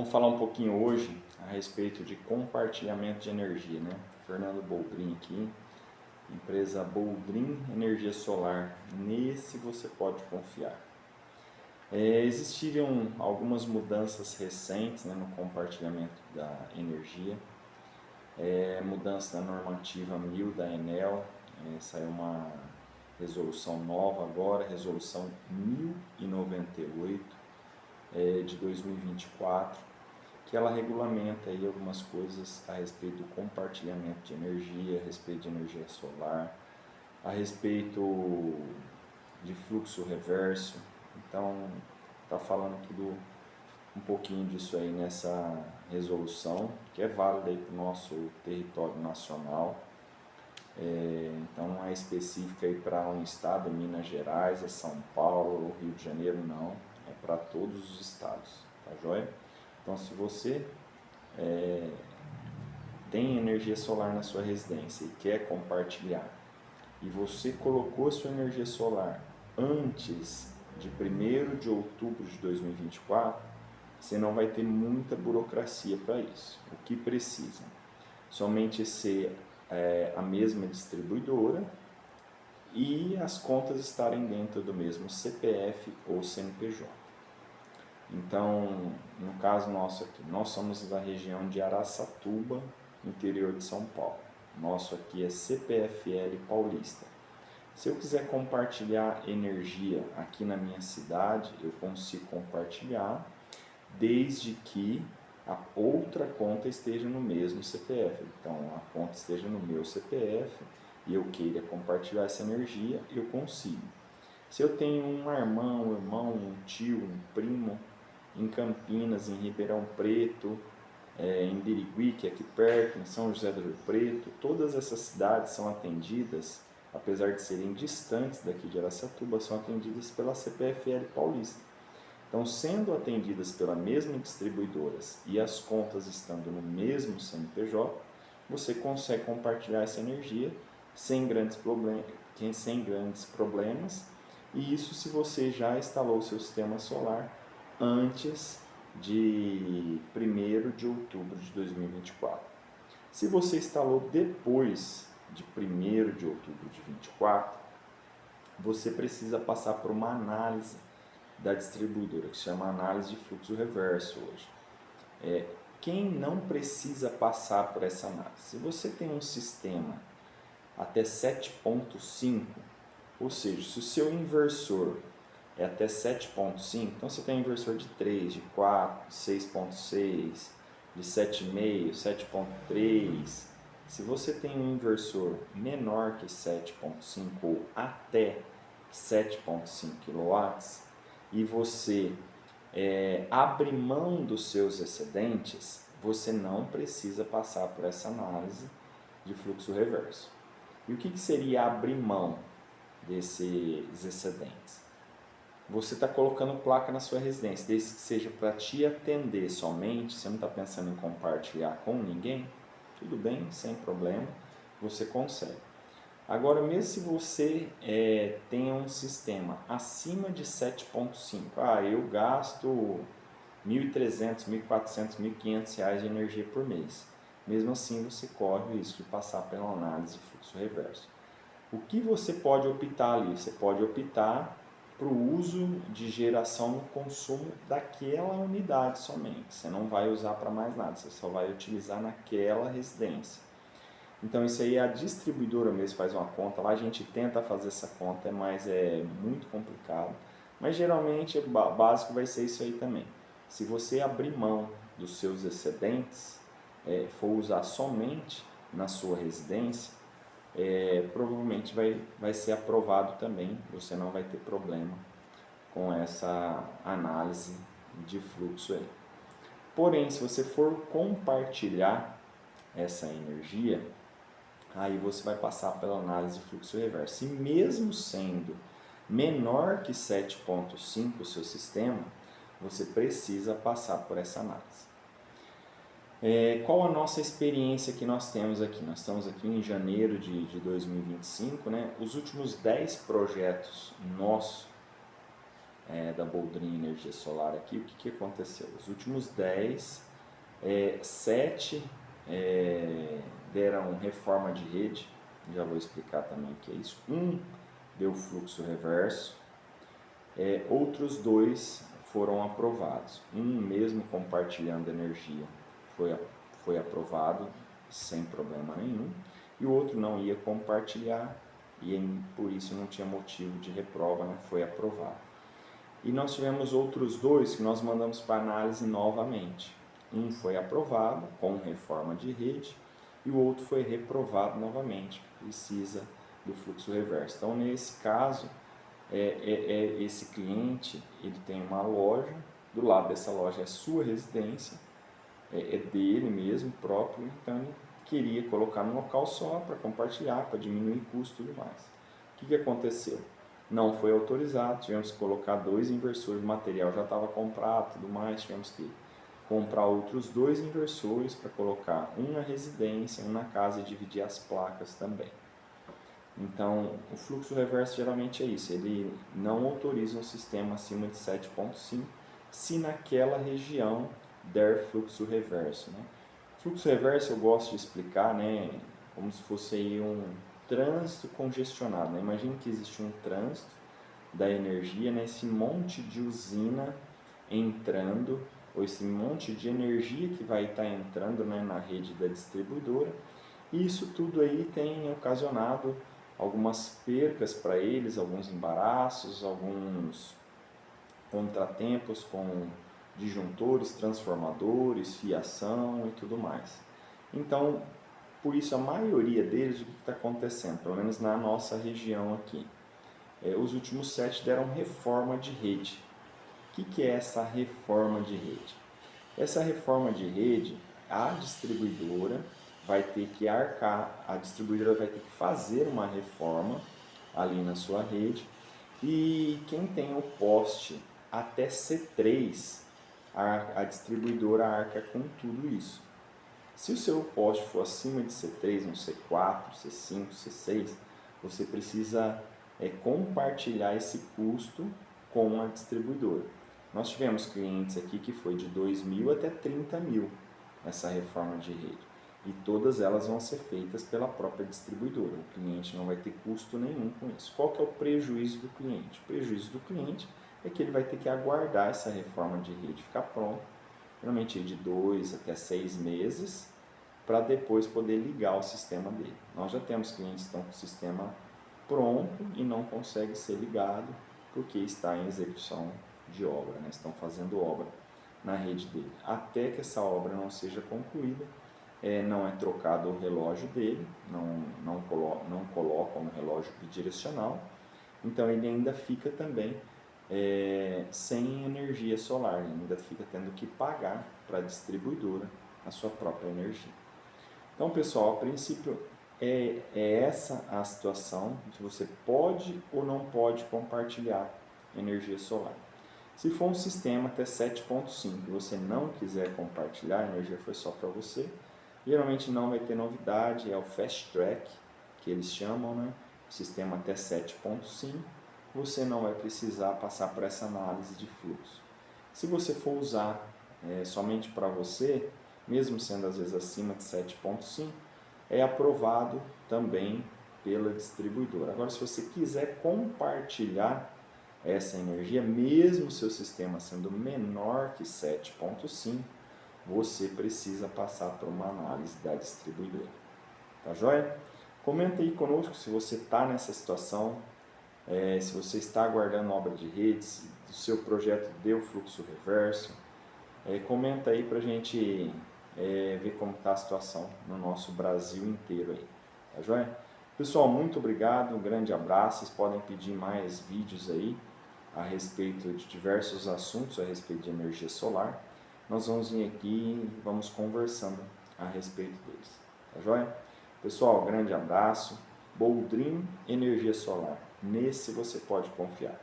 Vamos falar um pouquinho hoje a respeito de compartilhamento de energia, né? Fernando Boldrin aqui, empresa Boldrin Energia Solar. Nesse você pode confiar. Existiram algumas mudanças recentes, né, no compartilhamento da energia. Mudança da normativa 1000 da Enel, saiu uma resolução nova agora, resolução 1098 de 2024, que ela regulamenta aí algumas coisas a respeito do compartilhamento de energia, a respeito de energia solar, a respeito de fluxo reverso. Então, está falando tudo um pouquinho disso aí nessa resolução, que é válida aí para o nosso território nacional. Então não é específica aí para um estado, Minas Gerais, São Paulo, Rio de Janeiro, não. É para todos os estados, tá joia? Então se você tem energia solar na sua residência e quer compartilhar, e você colocou a sua energia solar antes de 1º de outubro de 2024, você não vai ter muita burocracia para isso. O que precisa? Somente ser a mesma distribuidora e as contas estarem dentro do mesmo CPF ou CNPJ. Então, no caso nosso aqui, nós somos da região de Araçatuba, interior de São Paulo. Nosso aqui é CPFL Paulista. Se eu quiser compartilhar energia aqui na minha cidade, eu consigo compartilhar, desde que a outra conta esteja no mesmo CPF. Então, a conta esteja no meu CPF e eu queira compartilhar essa energia, eu consigo. Se eu tenho um irmão, um tio, um primo em Campinas, em Ribeirão Preto, em Birigui, que é aqui perto, em São José do Rio Preto, todas essas cidades são atendidas, apesar de serem distantes daqui de Araçatuba, são atendidas pela CPFL Paulista. Então, sendo atendidas pela mesma distribuidora e as contas estando no mesmo CNPJ, você consegue compartilhar essa energia sem grandes problemas, e isso se você já instalou o seu sistema solar antes de 1º de outubro de 2024. Se você instalou depois de 1º de outubro de 2024, você precisa passar por uma análise da distribuidora, que se chama análise de fluxo reverso hoje. Quem não precisa passar por essa análise? Se você tem um sistema até 7.5, ou seja, se o seu inversor é até 7.5, então você tem um inversor de 3, de 4, de 6.6, de 7,5, 7.3. Se você tem um inversor menor que 7.5 ou até 7.5 kW e você abre mão dos seus excedentes, você não precisa passar por essa análise de fluxo reverso. E o que seria abrir mão desses excedentes? Você está colocando placa na sua residência, desde que seja para te atender somente, você não está pensando em compartilhar com ninguém, tudo bem, sem problema, você consegue. Agora, mesmo se você tem um sistema acima de 7.5, eu gasto R$ 1.300, R$ 1.400, R$ 1.500 de energia por mês. Mesmo assim, você corre o risco de passar pela análise de fluxo reverso. O que você pode optar ali? Você pode optar para o uso de geração no consumo daquela unidade somente. Você não vai usar para mais nada, você só vai utilizar naquela residência. Então isso aí a distribuidora mesmo faz uma conta, lá a gente tenta fazer essa conta, mas é muito complicado. Mas geralmente o básico vai ser isso aí também. Se você abrir mão dos seus excedentes, for usar somente na sua residência, provavelmente vai ser aprovado também, você não vai ter problema com essa análise de fluxo aí. Porém, se você for compartilhar essa energia, aí você vai passar pela análise de fluxo reverso. E mesmo sendo menor que 7.5 o seu sistema, você precisa passar por essa análise. Qual a nossa experiência que nós temos aqui? Nós estamos aqui em janeiro de 2025, né? Os últimos 10 projetos nossos da Boldrin Energia Solar aqui, o que aconteceu? Os últimos 10, 7 deram reforma de rede, já vou explicar também o que é isso. Um deu fluxo reverso, outros 2 foram aprovados. Um mesmo compartilhando energia foi aprovado sem problema nenhum, e o outro não ia compartilhar e por isso não tinha motivo de reprova, né? Foi aprovado. E nós tivemos outros 2 que nós mandamos para análise novamente. Um foi aprovado com reforma de rede e o outro foi reprovado novamente, precisa do fluxo reverso. Então, nesse caso, esse cliente ele tem uma loja, do lado dessa loja é sua residência, é dele mesmo, próprio, então ele queria colocar num local só para compartilhar, para diminuir custo e tudo mais. O que aconteceu? Não foi autorizado, tivemos que colocar 2 inversores, o material já estava comprado, tudo mais, tivemos que comprar outros 2 inversores para colocar um na residência, um na casa e dividir as placas também. Então, o fluxo reverso geralmente é isso, ele não autoriza um sistema acima de 7.5 se naquela região der fluxo reverso, né? Fluxo reverso eu gosto de explicar, né, como se fosse aí um trânsito congestionado, né? Imagine que existe um trânsito da energia, né, esse monte de usina entrando, ou esse monte de energia que vai estar entrando, né, na rede da distribuidora, e isso tudo aí tem ocasionado algumas percas para eles, alguns embaraços, alguns contratempos com disjuntores, transformadores, fiação e tudo mais. Então, por isso a maioria deles, o que está acontecendo, pelo menos na nossa região aqui, os últimos 7 deram reforma de rede. O que é essa reforma de rede? Essa reforma de rede, a distribuidora vai ter que arcar, a distribuidora vai ter que fazer uma reforma ali na sua rede, e quem tem o poste até C3, a distribuidora arca com tudo isso. Se o seu poste for acima de C3, um C4, C5, C6, você precisa compartilhar esse custo com a distribuidora. Nós tivemos clientes aqui que foi de 2.000 até 30.000 essa reforma de rede. E todas elas vão ser feitas pela própria distribuidora. O cliente não vai ter custo nenhum com isso. Qual que é o prejuízo do cliente? O prejuízo do cliente é que ele vai ter que aguardar essa reforma de rede ficar pronta, geralmente de 2 até 6 meses, para depois poder ligar o sistema dele. Nós já temos clientes que estão com o sistema pronto e não consegue ser ligado porque está em execução de obra, né? Estão fazendo obra na rede dele. Até que essa obra não seja concluída, não é trocado o relógio dele, não colocam um relógio bidirecional, então ele ainda fica também sem energia solar, ainda fica tendo que pagar para a distribuidora a sua própria energia. Então, pessoal, a princípio é essa a situação que você pode ou não pode compartilhar energia solar. Se for um sistema até 7.5 e você não quiser compartilhar, a energia foi só para você, geralmente não vai ter novidade, é o Fast Track, que eles chamam, né? Sistema até 7.5, você não vai precisar passar por essa análise de fluxo. Se você for usar somente para você, mesmo sendo às vezes acima de 7.5, é aprovado também pela distribuidora. Agora, se você quiser compartilhar essa energia, mesmo seu sistema sendo menor que 7.5, você precisa passar por uma análise da distribuidora. Tá joia? Comenta aí conosco se você está nessa situação, se você está aguardando obra de redes, se o seu projeto deu fluxo reverso. Comenta aí para a gente ver como está a situação no nosso Brasil inteiro aí. Tá joia? Pessoal, muito obrigado, um grande abraço. Vocês podem pedir mais vídeos aí a respeito de diversos assuntos a respeito de energia solar. Nós vamos vir aqui e vamos conversando a respeito deles. Tá joia? Pessoal, grande abraço. Boldrin Energia Solar. Nesse você pode confiar.